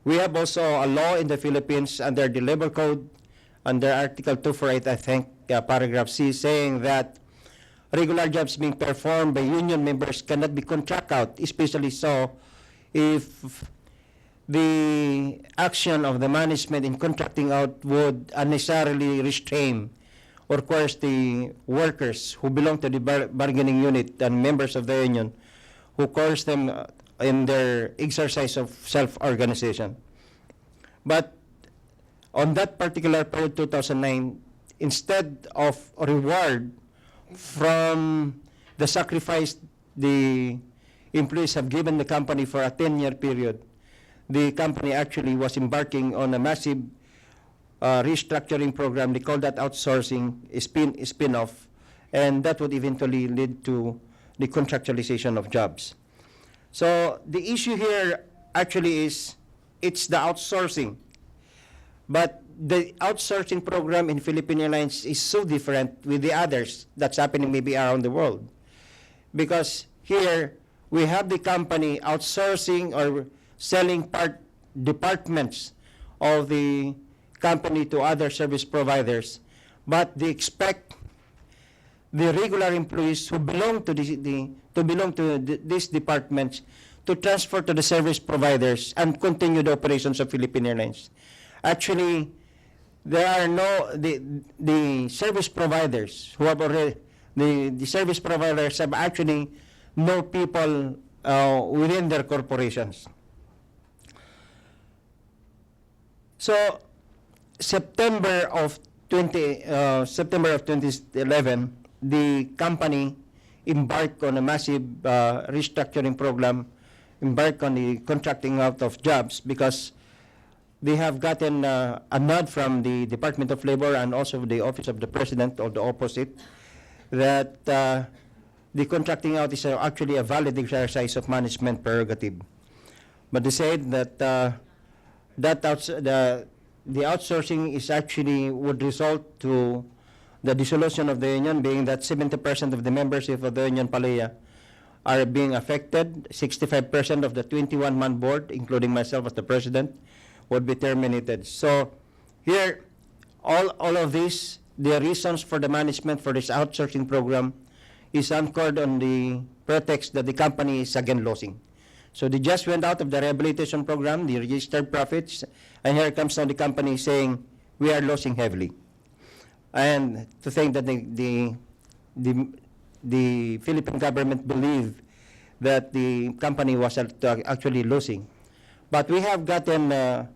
We have also a law in the Philippines under the Labor Code, under Article 248, I think, paragraph C, saying that regular jobs being performed by union members cannot be contract out, especially so if the action of the management in contracting out would unnecessarily restrain or coerce the workers who belong to the bargaining unit and members of the union, who coerce them in their exercise of self-organization. But on that particular period, 2009, instead of a reward from the sacrifice the employees have given the company for a 10-year period, the company actually was embarking on a massive restructuring program. They call that outsourcing, spin-off, and that would eventually lead to the contractualization of jobs. So the issue here actually is, it's the outsourcing. But the outsourcing program in Philippine Airlines is so different with the others that's happening maybe around the world. Because here, we have the company outsourcing or selling departments of the company to other service providers, but they expect the regular employees who belong to these departments to transfer to the service providers and continue the operations of Philippine Airlines. Actually, there are the service providers who have already, the service providers have actually no people within their corporations. So, September of 2011, the company embarked on a massive restructuring program, embarked on the contracting out of jobs, because they have gotten a nod from the Department of Labor and also the Office of the President, or the opposite, that the contracting out is actually a valid exercise of management prerogative. But they said that the outsourcing is actually would result to the dissolution of the union, being that 70% of the membership of the Union Palaya are being affected. 65% of the 21-man board, including myself as the president, would be terminated. So here, all of this, the reasons for the management for this outsourcing program is anchored on the pretext that the company is again losing. So they just went out of the rehabilitation program, the registered profits, and here comes now the company saying, we are losing heavily. And to think that the Philippine government believed that the company was actually losing. But we have gotten a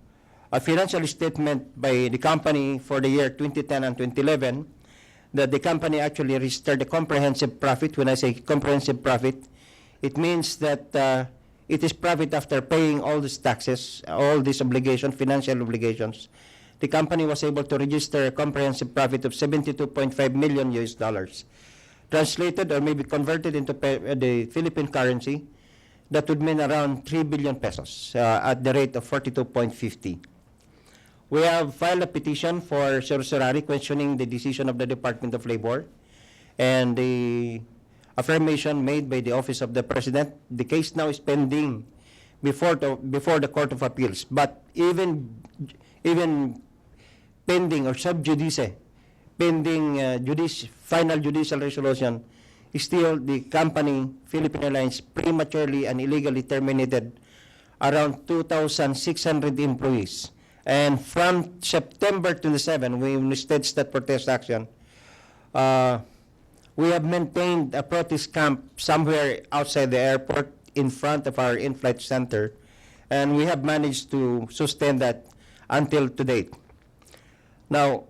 financial statement by the company for the year 2010 and 2011 that the company actually registered a comprehensive profit. When I say comprehensive profit, it means that it is profit after paying all these taxes, all these obligations, financial obligations. The company was able to register a comprehensive profit of $72.5 million US dollars. Translated or maybe converted into the Philippine currency, that would mean around 3 billion pesos at the rate of 42.50. We have filed a petition for certiorari questioning the decision of the Department of Labor and the affirmation made by the Office of the President. The case now is pending before the Court of Appeals. But even pending or sub judice, pending final judicial resolution, still the company, Philippine Airlines, prematurely and illegally terminated around 2,600 employees. And from September 27, when we staged that protest action, we have maintained a protest camp somewhere outside the airport in front of our in-flight center, and we have managed to sustain that until to date. Now,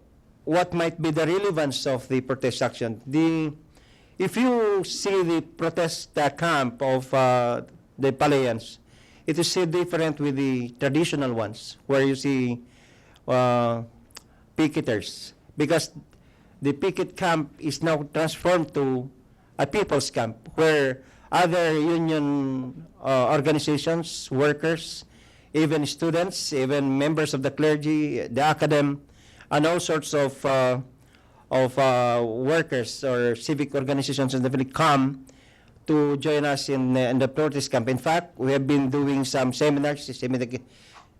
what might be the relevance of the protest action? If you see the protest camp of the Palayans, it is so different with the traditional ones, where you see picketers, because the picket camp is now transformed to a people's camp, where other union organizations, workers, even students, even members of the clergy, the academy, and all sorts of workers or civic organizations in the Philippines come to join us in the protest camp. In fact, we have been doing some seminars,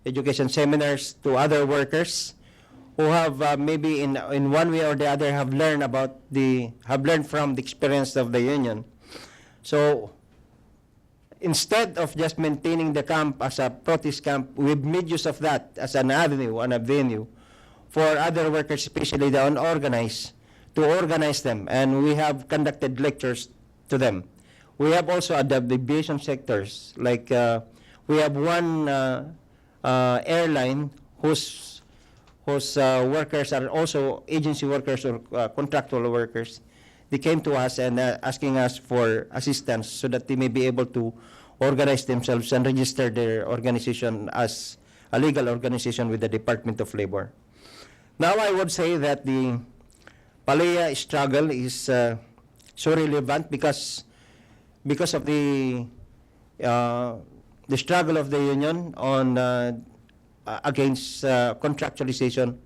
education seminars to other workers who have maybe in one way or the other have learned from the experience of the union. So instead of just maintaining the camp as a protest camp, we've made use of that as an avenue and a venue for other workers, especially the unorganized, to organize them. And we have conducted lectures to them. We have also at the aviation sectors, like we have one airline whose workers are also agency workers or contractual workers. They came to us and asking us for assistance so that they may be able to organize themselves and register their organization as a legal organization with the Department of Labor. Now I would say that the Palea struggle is so relevant because of the struggle of the union on against contractualization.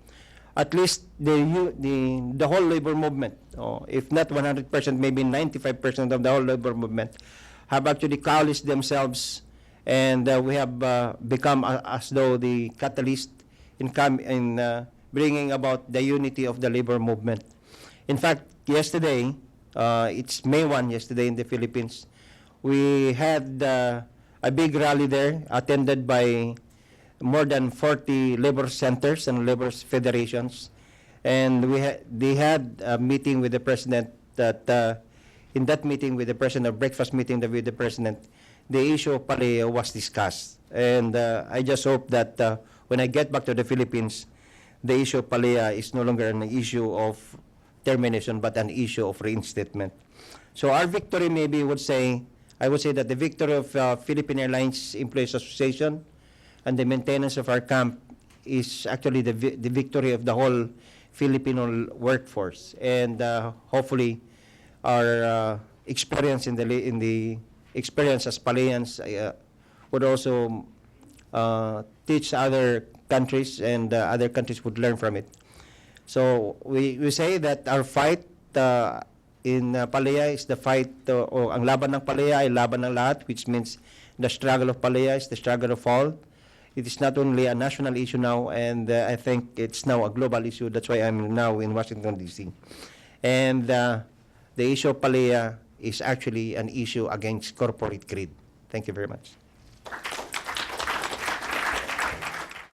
At least the whole labor movement, if not 100%, maybe 95% of the whole labor movement, have actually coalesced themselves, and we have become as though the catalyst in bringing about the unity of the labor movement. In fact, yesterday, it's May 1, yesterday in the Philippines, we had a big rally there attended by more than 40 labor centers and labor federations. And they had a meeting with the president that in that meeting with the president, a breakfast meeting with the president, the issue of Palea was discussed. And I just hope that when I get back to the Philippines, the issue of Palea is no longer an issue of termination, but an issue of reinstatement. So our victory maybe I would say that the victory of Philippine Airlines Employees Association and the maintenance of our camp is actually the victory of the whole Filipino workforce. And hopefully our experience in the experience as Paleans would also teach other countries, and other countries would learn from it. So we say that our fight in Palea is the fight, o ang laban ng Palea ay laban ng lahat, which means the struggle of Palea is the struggle of all. It is not only a national issue now, and I think it's now a global issue. That's why I'm now in Washington, D.C. And the issue of Palea is actually an issue against corporate greed. Thank you very much.